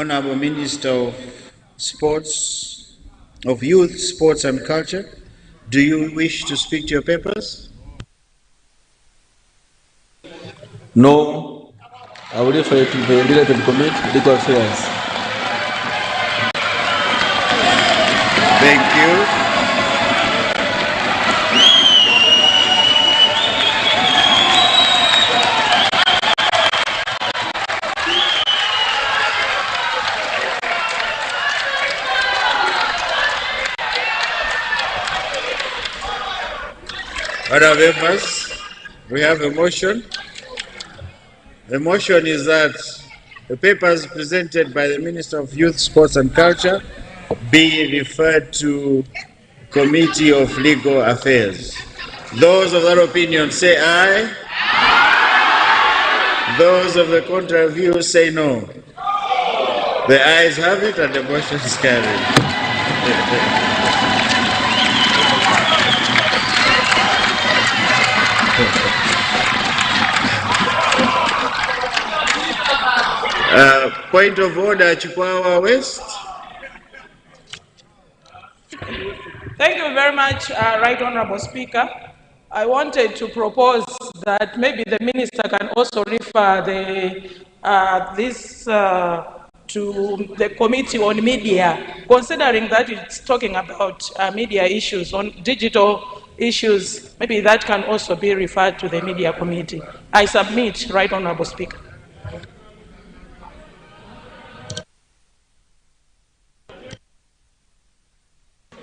Honorable Minister of Sports, of Youth, Sports and Culture, do you wish to speak to your papers? No, I will refer it to the related committee, Legal Affairs. Thank you. Other members, we have a motion. The motion is that the papers presented by the Minister of Youth, Sports and Culture be referred to Committee of Legal Affairs. Those of that opinion say aye. Those of the contrary view say no. The ayes have it and the motion is carried. Point of order, Chikwawa West. Thank you very much, Right Honorable Speaker. I wanted to propose that maybe the Minister can also refer this to the Committee on Media, considering that it's talking about media issues, on digital issues. Maybe that can also be referred to the Media Committee. I submit, Right Honorable Speaker.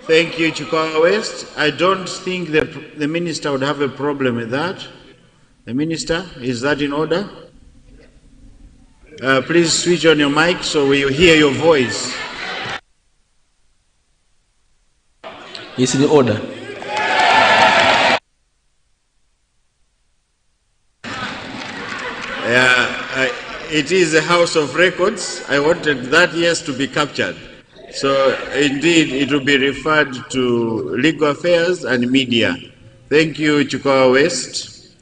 Thank you, Chikwawa West. I don't think the Minister would have a problem with that. The Minister, is that in order? Please switch on your mic so we hear your voice. It's in order. It is a House of Records. I wanted that yes to be captured. So indeed, it will be referred to Legal Affairs and Media. Thank you, Chikwawa West.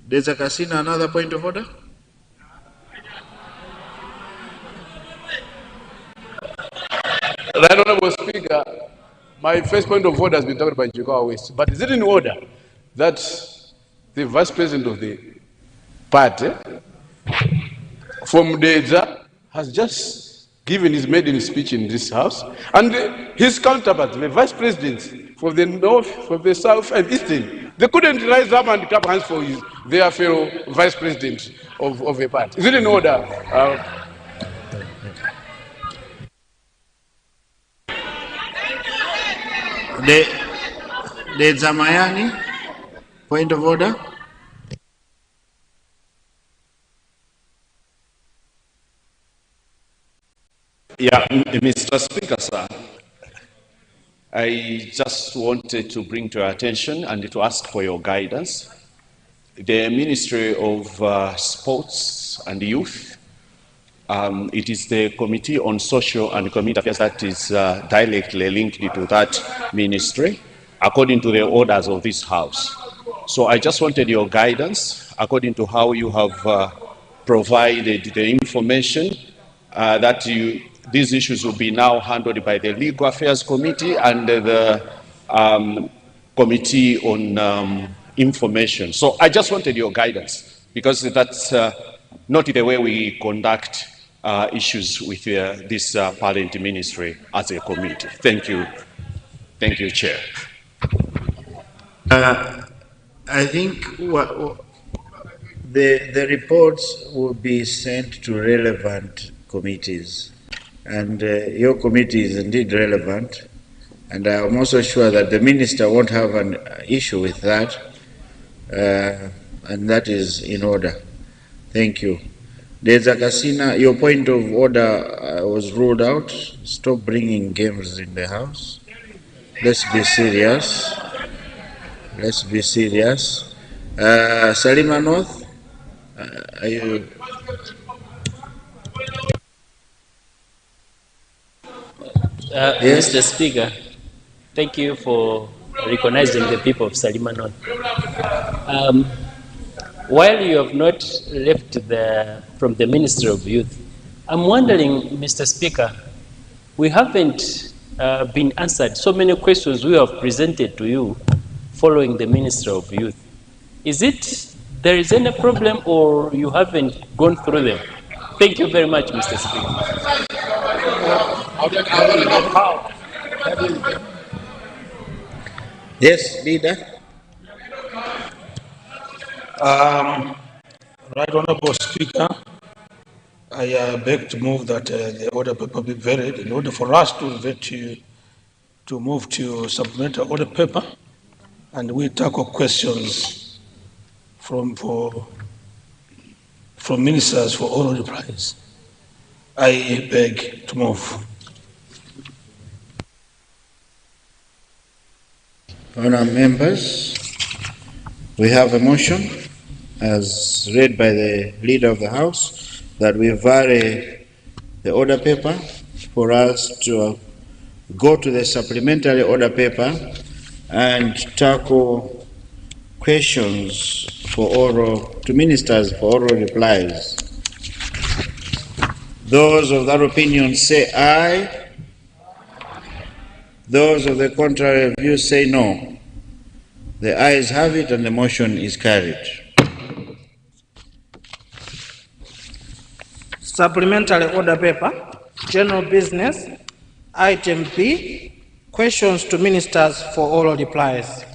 There's a Kasina, another point of order? Right Honorable Speaker, my first point of order has been talked by Chikwawa West, but is it in order that the Vice President of the party from Deja has just given his maiden speech in this House, and his counterpart, the Vice President from the North, from the South and Eastern, they couldn't rise up and clap hands for their fellow Vice President of a party. Is it in order? The Zamayani, point of order. Yeah, Mr. Speaker, sir, I just wanted to bring to your attention and to ask for your guidance. The Ministry of Sports and Youth, it is the Committee on Social and Community Affairs that is directly linked to that ministry, according to the orders of this House. So I just wanted your guidance, according to how you have provided the information that these issues will be now handled by the Legal Affairs Committee and the Committee on Information. So I just wanted your guidance, because that's not the way we conduct issues with this parent ministry as a committee. Thank you. Thank you, Chair. I think the reports will be sent to relevant committees. And your committee is indeed relevant, and I'm also sure that the Minister won't have an issue with that, and that is in order. Thank you. There's a Kasina, your point of order was ruled out. Stop bringing games in the House. Let's be serious. Let's be serious. Salima North, are you... Yes? Mr. Speaker, thank you for recognizing the people of Salima North. While you have not left from the Ministry of Youth, I'm wondering, Mr. Speaker, we haven't been answered so many questions we have presented to you following the Minister of Youth. Is it there is any problem or you haven't gone through them? Thank you very much, Mr. Speaker. Yes, leader. Right Honorable Speaker, I beg to move that the order paper be varied in order for us to move to supplementary order paper, and we tackle questions from ministers for oral replies. I beg to move. Honourable members, we have a motion as read by the Leader of the House that we vary the order paper for us to go to the supplementary order paper and tackle questions for oral to ministers for oral replies. Those of that opinion say aye. Those of the contrary view say no. The ayes have it and the motion is carried. Supplementary order paper, general business, item B, questions to ministers for oral replies.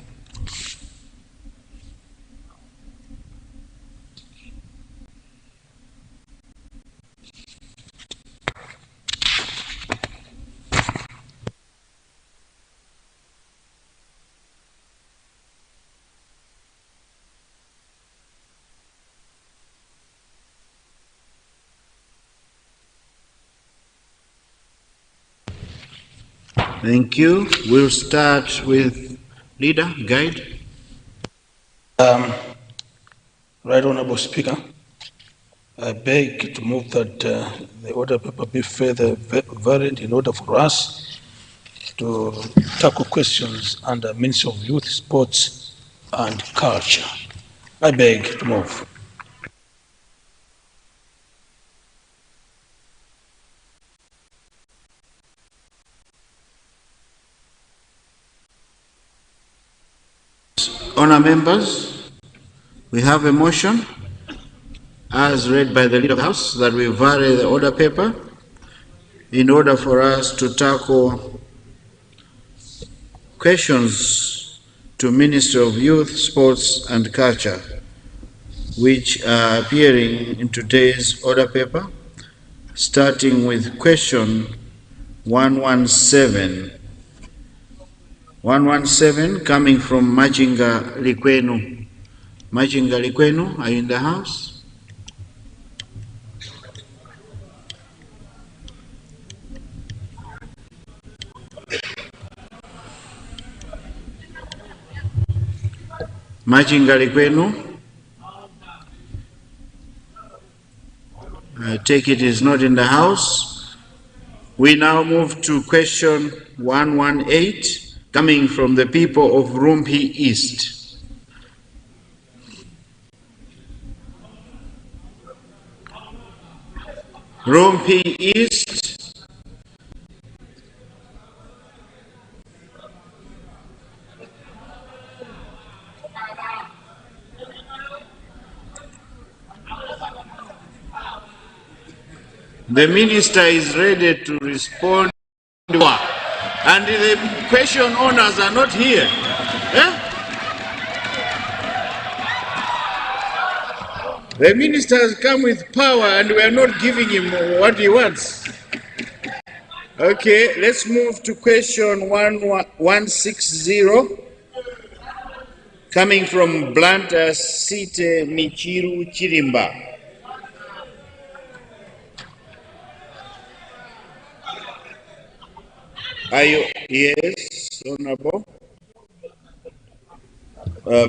Thank you. We'll start with Leader, Guide. Right Honorable Speaker, I beg to move that the order paper be further varied in order for us to tackle questions under Ministry of Youth, Sports and Culture. I beg to move. Honour members, we have a motion as read by the Leader of the House that we vary the order paper in order for us to tackle questions to Ministry of Youth, Sports and Culture, which are appearing in today's order paper, starting with question 117. 117 coming from Machinga Likwenu. Machinga Likwenu, are you in the house? Machinga Likwenu, I take it is not in the house. We now move to question 118. Coming from the people of Rumpi East. Rumpi East. The minister is ready to respond. And the question owners are not here. The minister has come with power and we are not giving him what he wants. Okay, let's move to question 160. Coming from Blanta Site Michiru Chirimba. Are you? Yes, Honorable.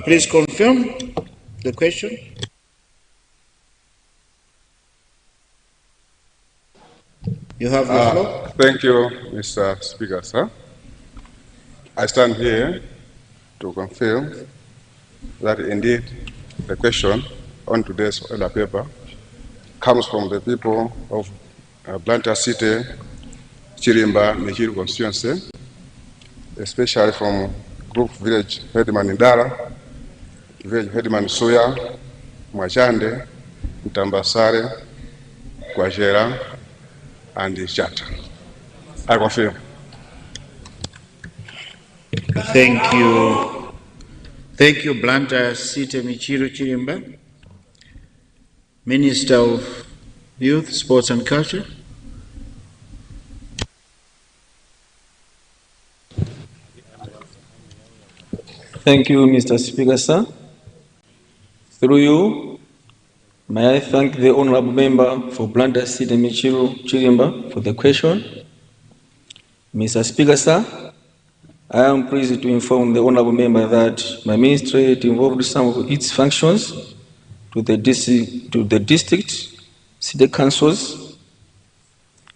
Please confirm the question. You have the floor. Thank you, Mr. Speaker, sir. I stand here to confirm that indeed the question on today's order paper comes from the people of Blantyre City, Chirimba, Michiru constituency, especially from Group Village Headman Indara, Village Headman Suya, Mwachande, Mtambasare, Kwajera, and Chata. I confirm. Thank you. Thank you, Blantyre City Michiru Chirimba. Minister of Youth, Sports and Culture. Thank you, Mr. Speaker, sir. Through you, may I thank the honorable member for Blantyre City Michiru Chirimba for the question. Mr. Speaker, sir, I am pleased to inform the honorable member that my ministry involved some of its functions to the district city councils,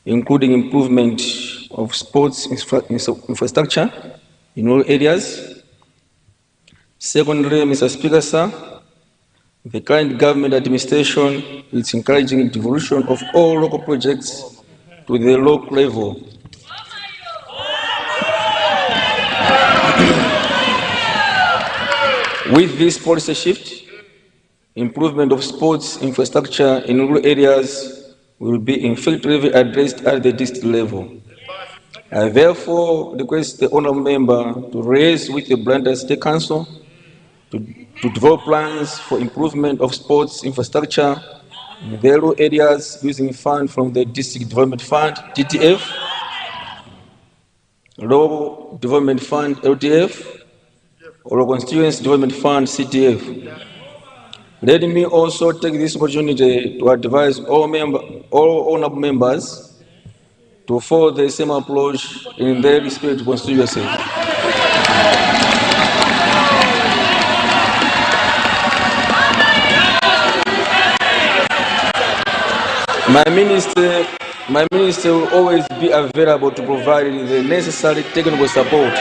including improvement of sports infrastructure in all areas. Secondly, Mr. Speaker, sir, the current government administration is encouraging devolution of all local projects to the local level. With this policy shift, improvement of sports infrastructure in rural areas will be effectively addressed at the district level. I therefore request the honourable member to raise with the Blantyre State Council to develop plans for improvement of sports infrastructure in the rural areas using funds from the District Development Fund, DDF, Local Development Fund, LDF, or Constituency Development Fund, CDF. Let me also take this opportunity to advise all honorable members to follow the same approach in their respective constituency. My minister will always be available to provide the necessary technical support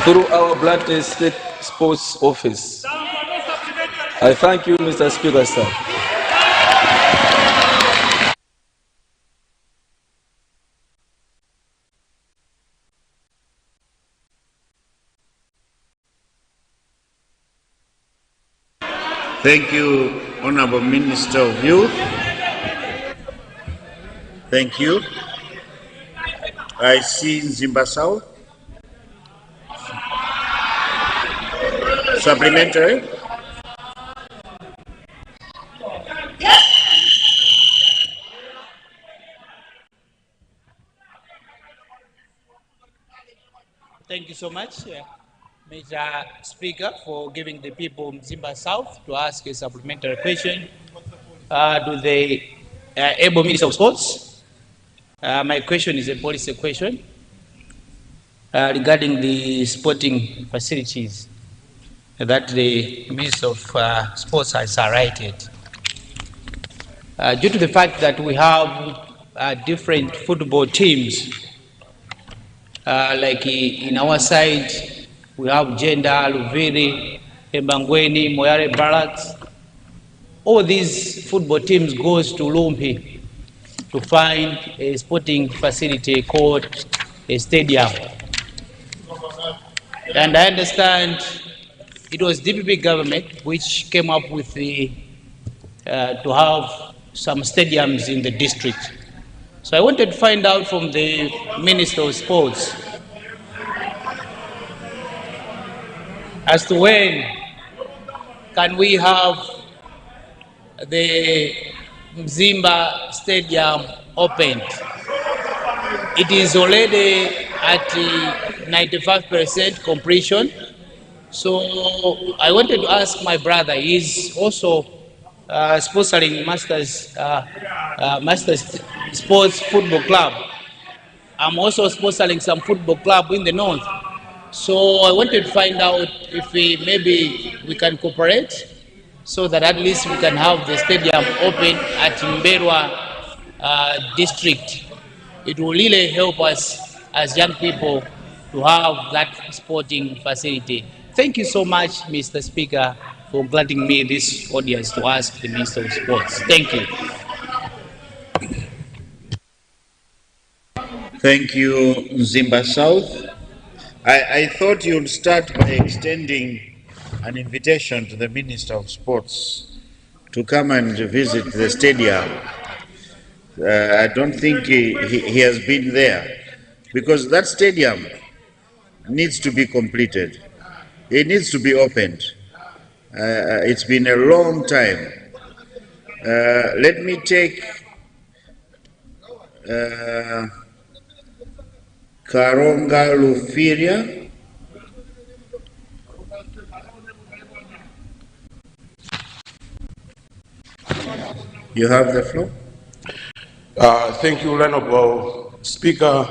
through our Blantyre State Sports Office. I thank you, Mr. Speaker, sir. Thank you, Honorable Minister of Youth. Thank you. I see Nzimba South. Supplementary. Thank you so much, Mr. Speaker, for giving the people of Nzimba South to ask a supplementary question to the able Minister of Sports. My question is a policy question regarding the sporting facilities that the Minister of Sports has highlighted. Due to the fact that we have different football teams, like in our side, we have Jenda, Luviri, Ebangweni, Moyale Barracks. All these football teams goes to Lumpi to find a sporting facility called a stadium. And I understand it was DPP government which came up with the to have some stadiums in the district. So I wanted to find out from the Minister of Sports as to when can we have the Nzimba Stadium opened. It is already at 95% completion. So I wanted to ask my brother, he's also sponsoring Masters Sports Football Club. I'm also sponsoring some football club in the north. So I wanted to find out if maybe we can cooperate so that at least we can have the stadium open at Mberwa district. It will really help us as young people to have that sporting facility. Thank you so much, Mr. Speaker, for granting me this audience to ask the Minister of Sports. Thank you. Thank you, Nzimba South. I thought you'd start by extending an invitation to the Minister of Sports to come and visit the stadium. I don't think he has been there, because that stadium needs to be completed. It needs to be opened. It's been a long time. Let me take Karonga Lufiria. You have the floor. Thank you, Honorable Speaker,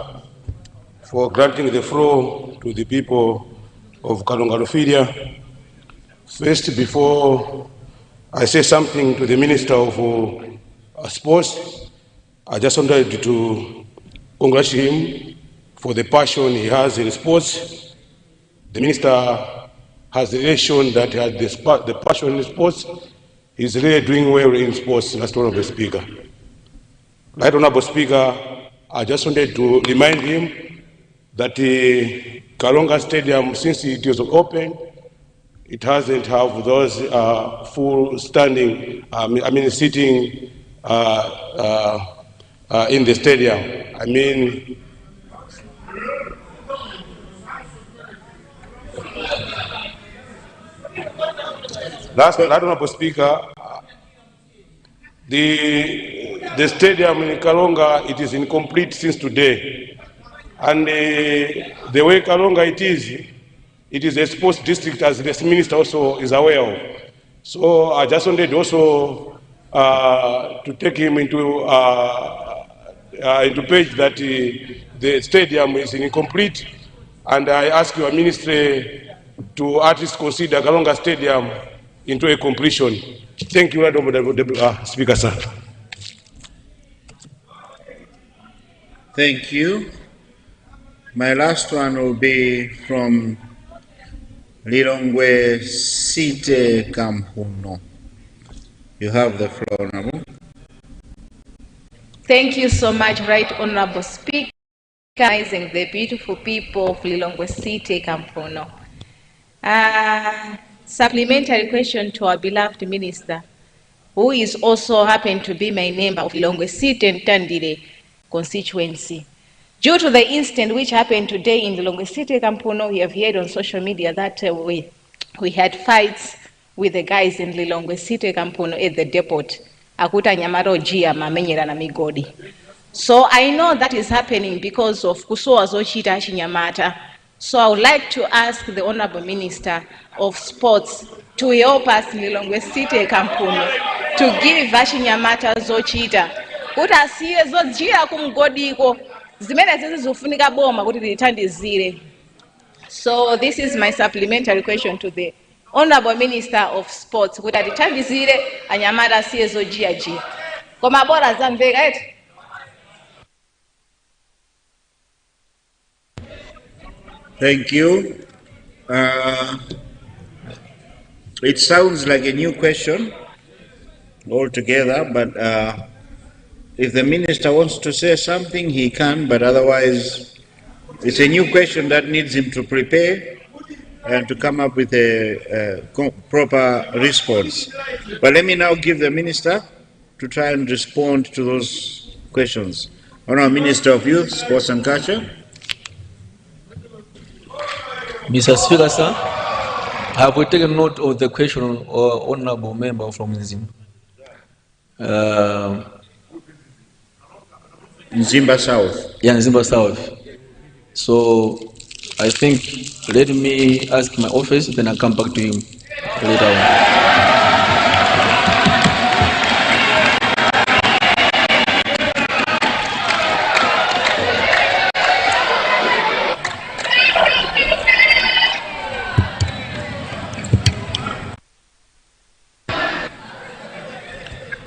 for granting the floor to the people of Karonga Lufiria. First, before I say something to the Minister of Sports, I just wanted to congratulate him for the passion he has in sports. The Minister has really shown that he has the passion in sports. He's really doing well in sports, Last Honorable Speaker. Right Honorable Speaker, I just wanted to remind him that Karonga Stadium, since it was open, it hasn't have those full standing, sitting in the stadium. Last Honorable Speaker, the stadium in Karonga, it is incomplete since today. And the way Karonga it is a sports district, as the Minister also is aware of. So I just wanted also to take him into page that the stadium is incomplete, and I ask your ministry to at least consider Karonga Stadium into a completion. Thank you, Honorable Speaker, sir. Thank you. My last one will be from Lilongwe Site Kampuno. You have the floor, Honorable. Thank you so much, Right Honorable Speaker, recognizing the beautiful people of Lilongwe Site Kampuno. Supplementary question to our beloved Minister, who is also happened to be my neighbor of Lilongwe Site and Tandile constituency. Due to the incident which happened today in Lilongwe Site Kampuno, we have heard on social media that we had fights with the guys in Lilongwe Site Kampuno at the depot. Akuta nyamaro jia mamenyera na migodi. So I know that is happening because of kusoa zochita chinyamata. So I would like to ask the Honorable Minister of Sports to help us in Lilongwe Site Kampuno to give chinyamata zochita. Kuta siye zojia kumgodiko. Zimene zizofunika boma kuti lithandizire. So this is my supplementary question to the Honorable Minister of Sports, kuti lithandizire anyamata siye zojia ji. Koma bora zamveka eti. Thank you. It sounds like a new question altogether, but if the Minister wants to say something, he can, but otherwise, it's a new question that needs him to prepare and to come up with a proper response. But let me now give the Minister to try and respond to those questions. Honourable Minister of Youth, Sports and Culture. Mr. Speaker, sir, I have taken note of the question of Honourable Member from Nzimba. Nzimba South. Yeah, Nzimba South. So I think let me ask my office, then I'll come back to him later on.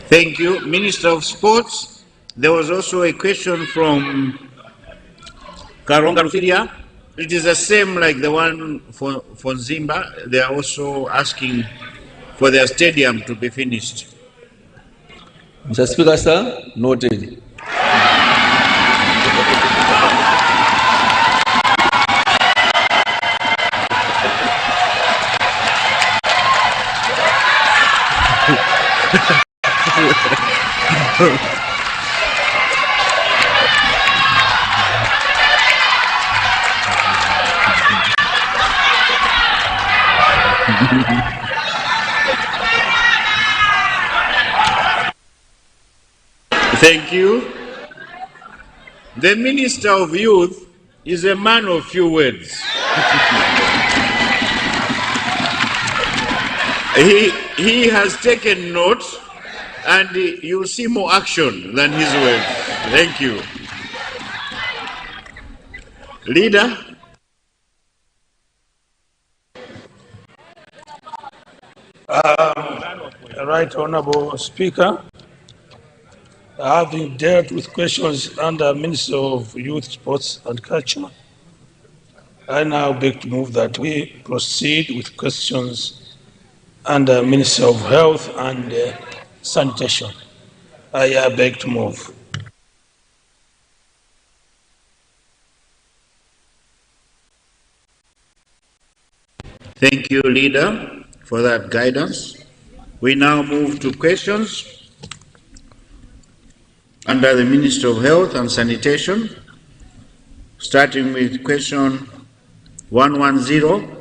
Thank you. Minister of Sports, there was also a question from Karonga Lufiria. It is the same like the one for Nzimba. They are also asking for their stadium to be finished. Mr. Speaker, sir, noted. Thank you. The Minister of Youth is a man of few words. He has taken note, and you'll see more action than his words. Thank you. Leader. Right Honorable Speaker, having dealt with questions under Minister of Youth, Sports and Culture, I now beg to move that we proceed with questions under Minister of Health and Sanitation. I beg to move. Thank you, Leader, for that guidance. We now move to questions under the Minister of Health and Sanitation, starting with question 110,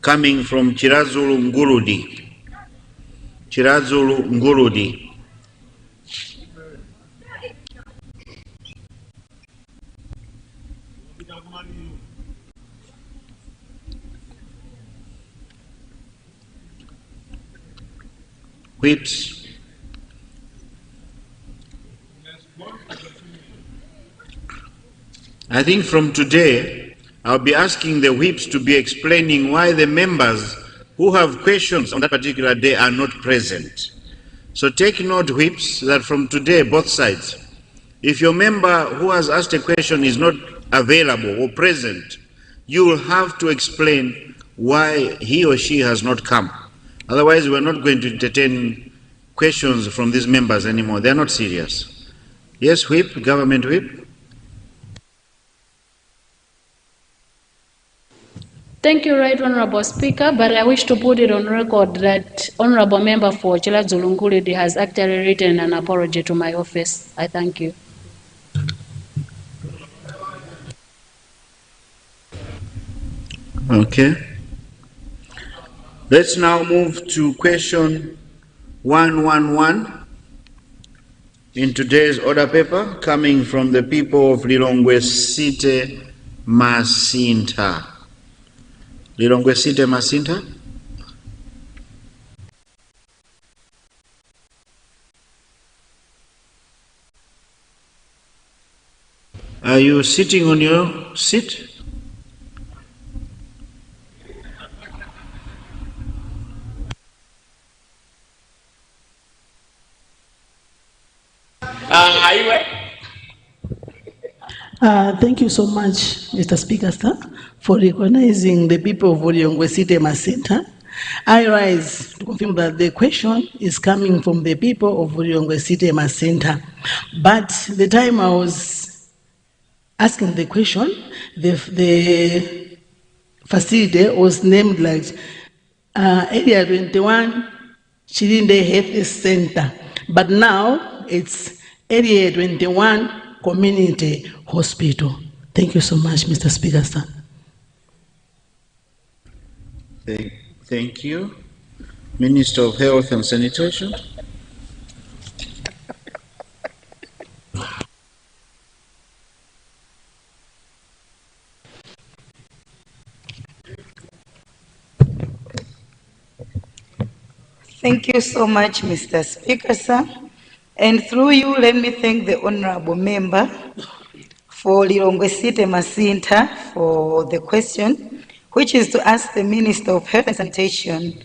coming from Chirazulu Ngurudi. Chirazulu Ngurudi. Whips. I think from today, I'll be asking the whips to be explaining why the members who have questions on that particular day are not present. So take note, whips, that from today, both sides, if your member who has asked a question is not available or present, you will have to explain why he or she has not come. Otherwise, we're not going to entertain questions from these members anymore. They're not serious. Yes, whip, government whip. Thank you, Right Honorable Speaker, but I wish to put it on record that Honorable Member for Chirazulu Ngurudi has actually written an apology to my office. I thank you. Okay. Let's now move to question 111 in today's order paper, coming from the people of Lilongwe City, Masinta. Lilongwe City, Masinta. Are you sitting on your seat? Thank you so much, Mr. Speaker, sir, for recognizing the people of Lilongwe City Masinta. I rise to confirm that the question is coming from the people of Lilongwe City Masinta. But the time I was asking the question, the facility was named like Area 21 Chilinde Health Center. But now it's Area 21 Community Hospital. Thank you so much, Mr. Speaker, sir. Thank you. Minister of Health and Sanitation. Thank you so much, Mr. Speaker, sir. And through you, let me thank the honorable member for Lilongwe City Masinta for the question, which is to ask the Minister of Health and Sanitation,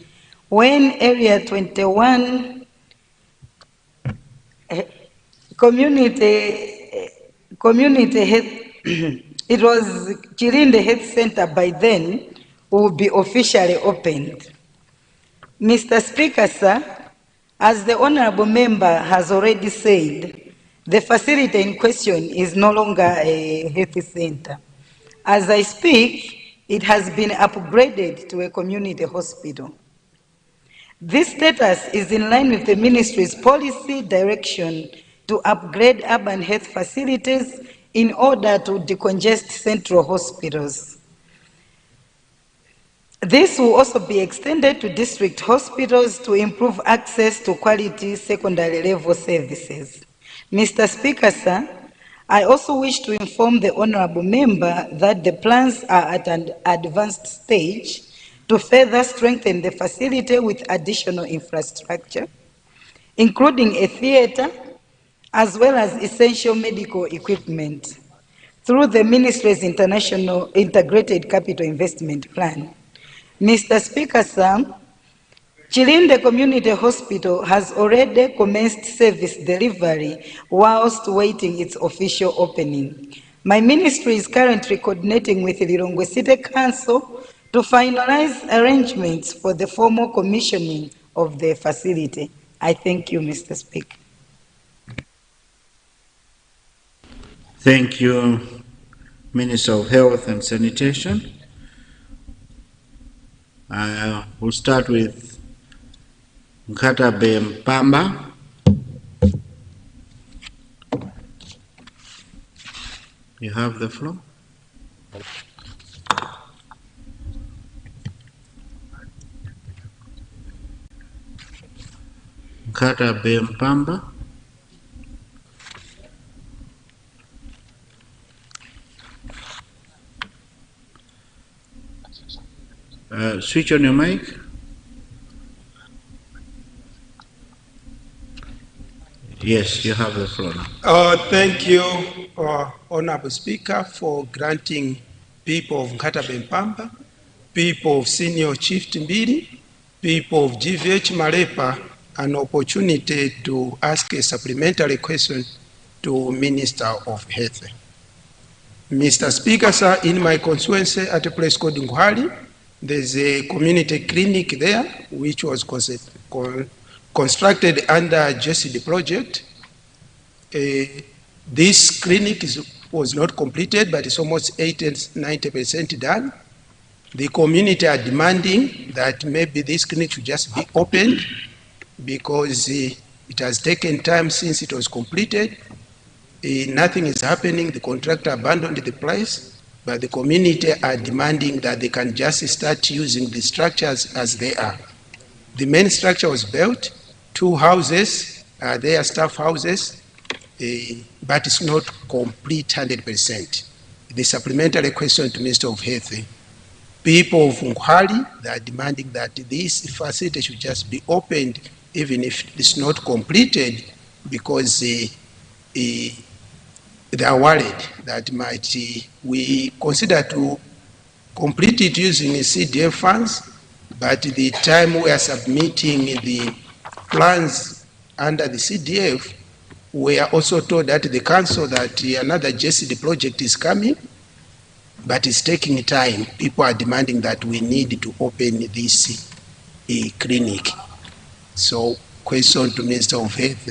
when Area 21 community health, it was Chilinde Health Center by then, will be officially opened. Mr. Speaker, sir, as the honorable member has already said, the facility in question is no longer a health center. As I speak, it has been upgraded to a community hospital. This status is in line with the ministry's policy direction to upgrade urban health facilities in order to decongest central hospitals. This will also be extended to district hospitals to improve access to quality secondary level services. Mr. Speaker, sir, I also wish to inform the honorable member that the plans are at an advanced stage to further strengthen the facility with additional infrastructure, including a theater, as well as essential medical equipment, through the ministry's international integrated capital investment plan. Mr. Speaker, sir, Chilinde Community Hospital has already commenced service delivery whilst waiting its official opening. My ministry is currently coordinating with the Lilongwe City Council to finalize arrangements for the formal commissioning of the facility. I thank you, Mr. Speaker. Thank you, Minister of Health and Sanitation. We'll start with Nkatabe Mpamba. You have the floor. Nkatabe Mpamba. Switch on your mic. Yes, you have the floor now. Thank you, Honorable Speaker, for granting people of Nkatabe Mpamba, people of Senior Chief Timbiri, people of GVH Marepa an opportunity to ask a supplementary question to Minister of Health. Mr. Speaker, sir, in my constituency at a place called Nguhali, there's a community clinic there which was constructed under JCD project. This clinic was not completed, but it's almost 80–90% done. The community are demanding that maybe this clinic should just be opened because it has taken time since it was completed. Nothing is happening. The contractor abandoned the place, but the community are demanding that they can just start using the structures as they are. The main structure was built, 2 houses, they are staff houses, but it's not complete 100%. The supplementary question to Minister of Health, people of Nguhali, they are demanding that this facility should just be opened even if it's not completed, because they are worried that we consider to complete it using CDF funds, but the time we are submitting the plans under the CDF, we are also told that the council that another JCD project is coming, but it's taking time. People are demanding that we need to open this clinic. So, question to Minister of Health,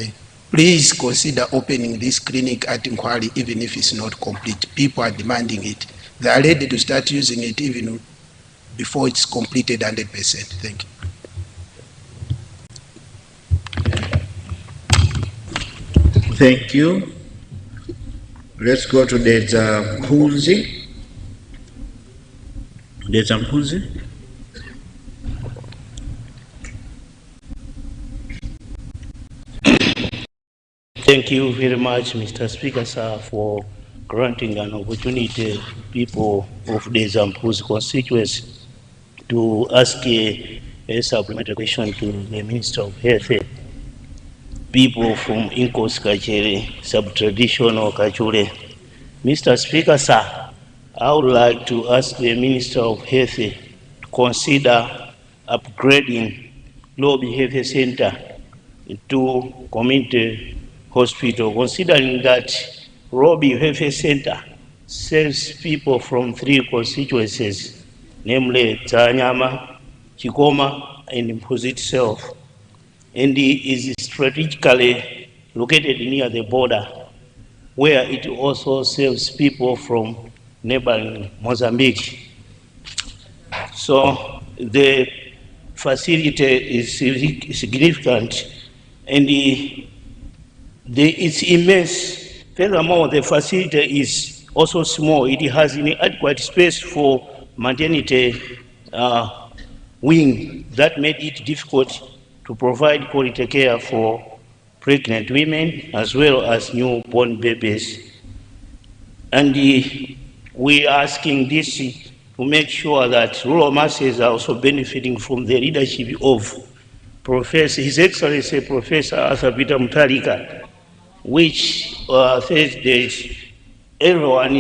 please consider opening this clinic at Nguhali even if it's not complete. People are demanding it. They are ready to start using it even before it's completed 100%. Thank you. Thank you. Let's go to Deza Mpunzi. Deza Mpunzi. Thank you very much, Mr. Speaker, sir, for granting an opportunity people of the Zampuzi constituency to ask a supplementary question to the Minister of Health. People from Inkos Kachere, sub-traditional Kachure. Mr. Speaker, sir, I would like to ask the Minister of Health to consider upgrading Lobby Health Center to community hospital, considering that Robbie Health Center serves people from 3 constituencies, namely Tanyama, Chikoma, and Mpuzi itself, and it is strategically located near the border, where it also serves people from neighboring Mozambique. So the facility is significant and it's immense. Furthermore, the facility is also small. It has inadequate space for maternity wing that made it difficult to provide quality care for pregnant women as well as newborn babies. And we are asking this to make sure that rural masses are also benefiting from the leadership of His Excellency Professor Arthur Peter Mutharika, which says that everyone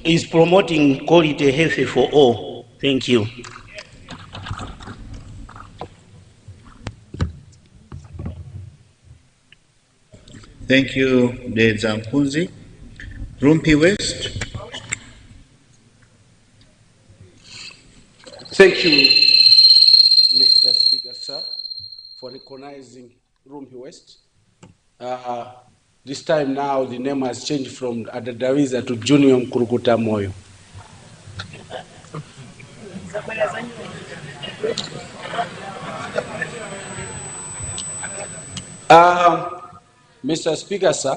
is promoting quality health for all. Thank you. Thank you, Deza Mpunzi. Rumpi West. Thank you, Mr. Speaker, sir, for recognizing Rumpi West. This time now, the name has changed from Adadawiza to Junior Mkurukuta Moyo. Mr. Speaker, sir,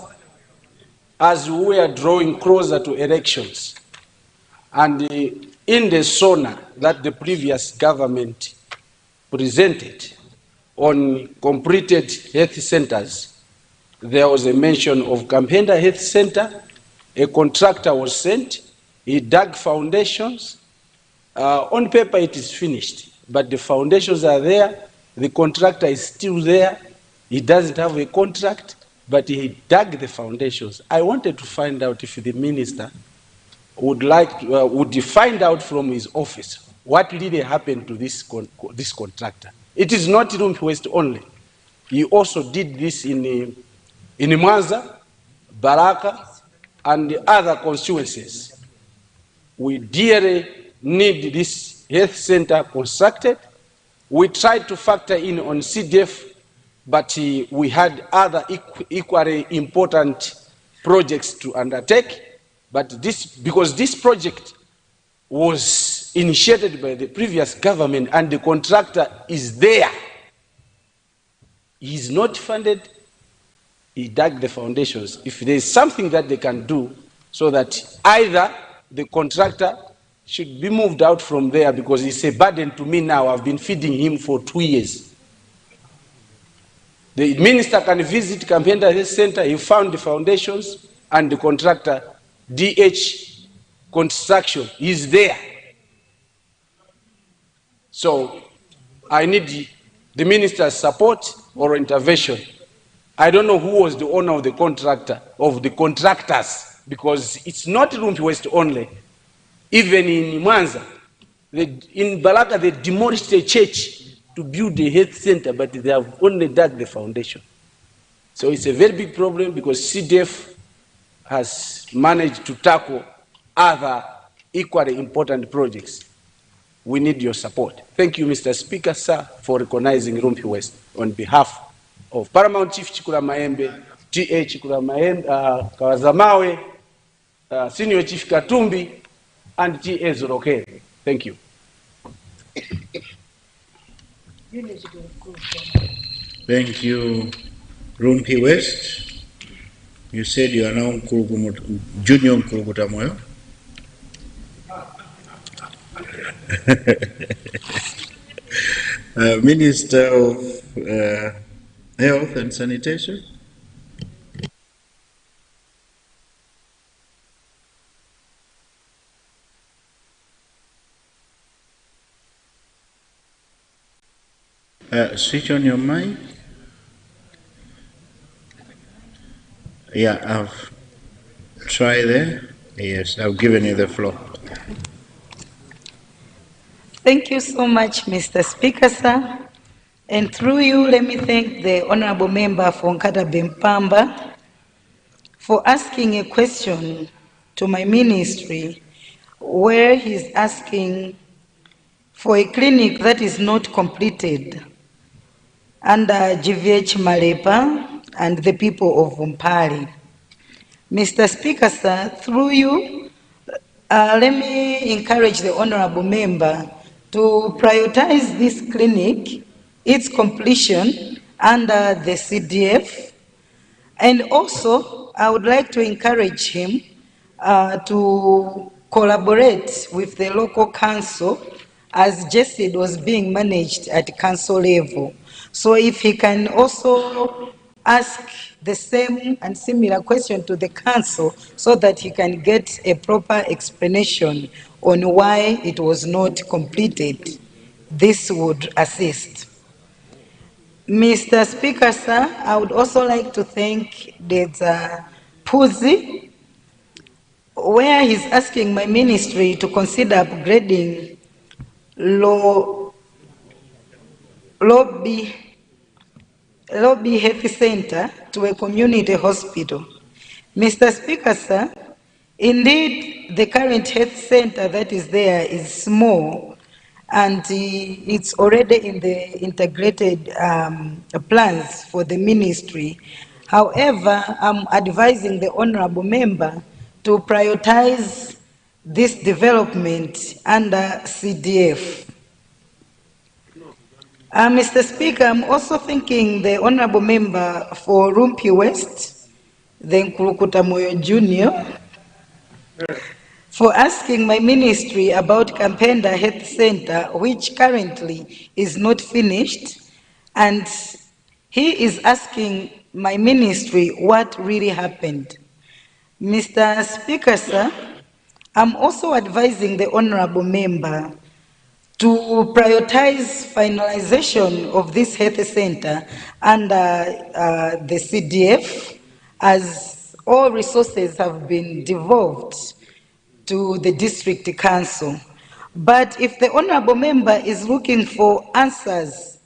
as we are drawing closer to elections, and in the SONA that the previous government presented on completed health centers, there was a mention of Kampenda Health Center. A contractor was sent, he dug foundations. On paper it is finished, but the foundations are there, the contractor is still there, he doesn't have a contract, but he dug the foundations. I wanted to find out if the minister would find out from his office what really happened to this contractor. It is not Rumpi West only. He also did this in Mwanza, Baraka, and the other constituencies. We dearly need this health center constructed. We tried to factor in on CDF, but we had other equally important projects to undertake. But because this project was initiated by the previous government and the contractor is there, he is not funded, he dug the foundations. If there is something that they can do so that either the contractor should be moved out from there, because it's a burden to me now, I've been feeding him for 2 years. The minister can visit Kampenda Health Center, he found the foundations, and the contractor, DH Construction, is there. So I need the minister's support or intervention. I don't know who was the owner of the contractor, of the contractors, because it's not Rumpi West only. Even in Mwanza, in Baraka, they demolished a church to build a health center, but they have only dug the foundation. So it's a very big problem, because CDF has managed to tackle other equally important projects. We need your support. Thank you, Mr. Speaker, sir, for recognizing Rumpi West on behalf of Paramount Chief Chikula Maembe, TA Chikula Maembe, Kawazamawe, Senior Chief Katumbi, and TA Zorokere. Thank you. Thank you, Rumpi West. You said you are now Junior Mkurukuta Moyo. Minister of Health and Sanitation. Switch on your mic. Yeah, I've tried there. Yes, I've given you the floor. Thank you so much, Mr. Speaker, sir. And through you, let me thank the Honorable Member for Nkata Bempamba for asking a question to my ministry, where he's asking for a clinic that is not completed under GVH Malepa and the people of Umpali. Mr. Speaker, sir, through you, let me encourage the Honorable Member to prioritize this clinic its completion under the CDF. And also, I would like to encourage him to collaborate with the local council as JSID was being managed at council level. So if he can also ask the same and similar question to the council so that he can get a proper explanation on why it was not completed, this would assist. Mr. Speaker, sir, I would also like to thank the Puzi, where he's asking my ministry to consider upgrading Lobby Health Center to a community hospital. Mr. Speaker, sir, indeed, the current health center that is there is small, and it's already in the integrated plans for the ministry. However, I'm advising the honorable member to prioritize this development under CDF. Mr. Speaker, I'm also thanking the honorable member for Rumpi West, the Nkulukuta Moyo Jr., for asking my ministry about Kampenda Health Center, which currently is not finished, and he is asking my ministry what really happened. Mr. Speaker, sir, I'm also advising the honorable member to prioritize finalization of this health center under the CDF, as all resources have been devolved to the district council. But if the honorable member is looking for answers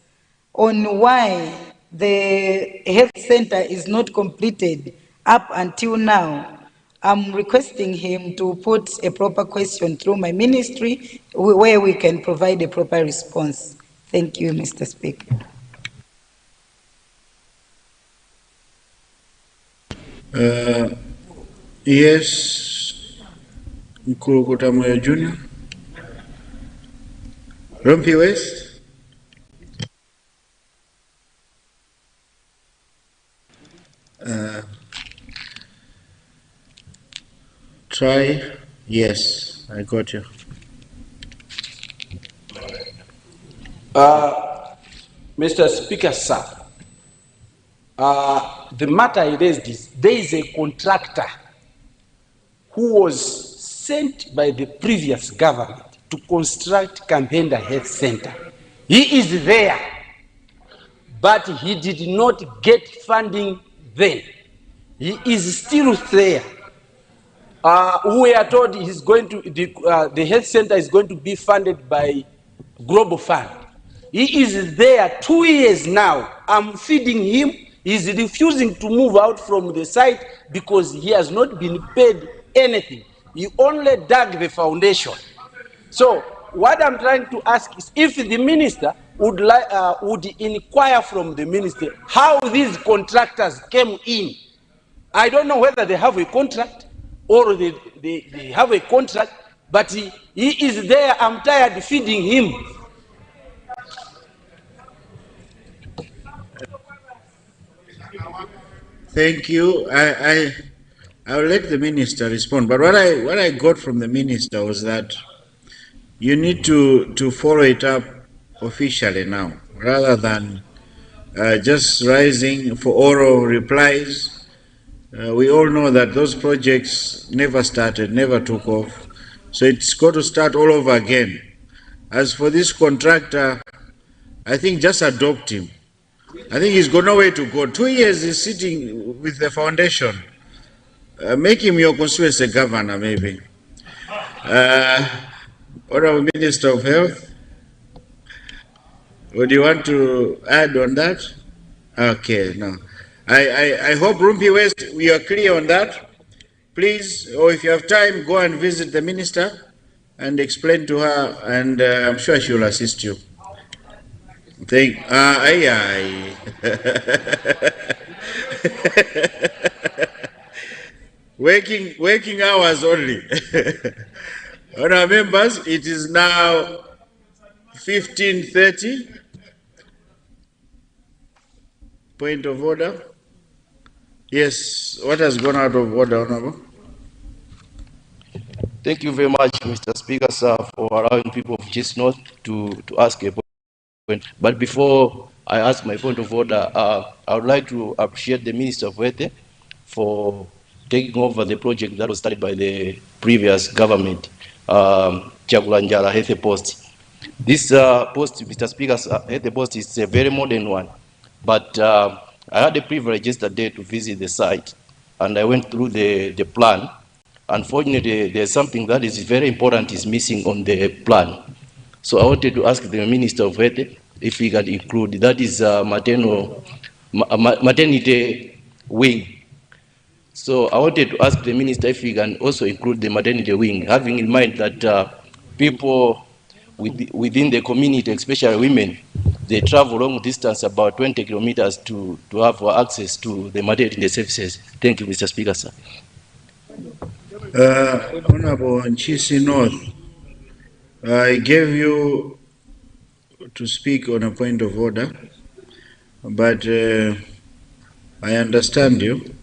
on why the health center is not completed up until now, I'm requesting him to put a proper question through my ministry where we can provide a proper response. Thank you, Mr. Speaker. Yes, Nkulukuta Moyo Jr. Rumpi West. Try. Yes, I got you. Mr. Speaker, sir, the matter I raised is there is a contractor who was sent by the previous government to construct Kampenda Health Center. He is there, but he did not get funding then. He is still there. We are told he's going to, the health center is going to be funded by Global Fund. He is there 2 years now. I'm feeding him. He's refusing to move out from the site because he has not been paid anything. He only dug the foundation. So what I'm trying to ask is if the minister would inquire from the minister how these contractors came in. I don't know whether they have a contract or they have a contract, but he is there. I'm tired of feeding him. Thank you. I'll let the minister respond. But what I got from the minister was that you need to follow it up officially now, rather than just rising for oral replies. We all know that those projects never started, never took off. So it's got to start all over again. As for this contractor, I think just adopt him. I think he's got nowhere to go. 2 years he's sitting with the foundation. Make him your constituency governor, maybe. Honorable Minister of Health, would you want to add on that? Okay, no. I hope Rumpi West, we are clear on that. Please, or if you have time, go and visit the minister and explain to her, and I'm sure she will assist you. Working hours only. On our members, it is now 15:30. Point of order? Yes, what has gone out of order, Honorable? Thank you very much, Mr. Speaker, sir, for allowing people of Gist North to ask a point. But before I ask my point of order, I would like to appreciate the Minister of Health for taking over the project that was started by the previous government, Chagulanjala Health Post. This post, Mr. Speaker, Health Post is a very modern one, but I had the privilege yesterday to visit the site, and I went through the plan. Unfortunately, there's something that is very important is missing on the plan. So I wanted to ask the Minister of Health if he can include, that is maternity wing. So I wanted to ask the Minister if he can also include the maternity wing, having in mind that people within the community, especially women, they travel long distance, about 20 kilometers to have access to the maternity services. Thank you, Mr. Speaker, sir. Honorable Nchisi North, I gave you to speak on a point of order, but I understand you,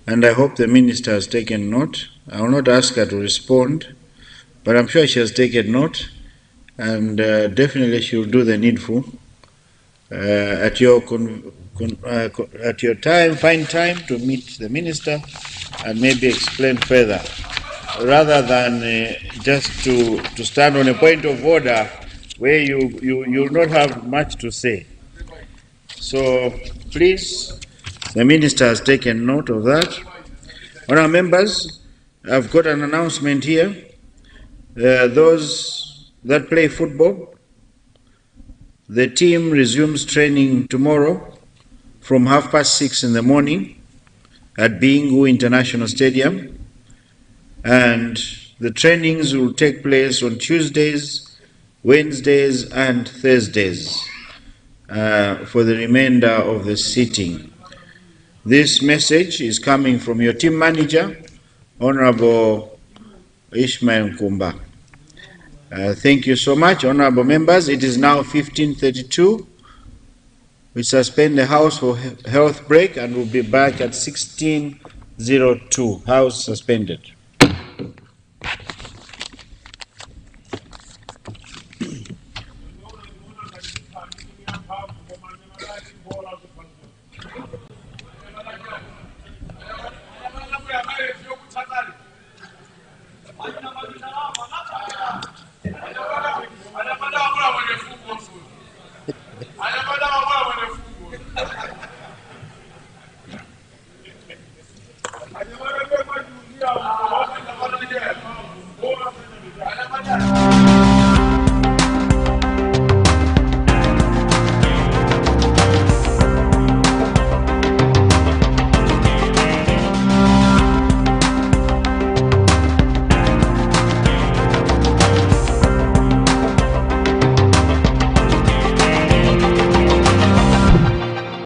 and I hope the Minister has taken note. I will not ask her to respond, but I'm sure she has taken note, and definitely she will do the needful. At your time, find time to meet the Minister and maybe explain further, rather than just to stand on a point of order where you not have much to say. So please, the Minister has taken note of that. Honourable members, I've got an announcement here. Those that play football, the team resumes training tomorrow from 6:30 in the morning at Bingu International Stadium, and the trainings will take place on Tuesdays, Wednesdays and Thursdays for the remainder of the sitting. This message is coming from your team manager, Honorable Ishmael Nkumba. Thank you so much, honorable members. It is now 15:32. We suspend the House for health break and we'll be back at 16:02. House suspended.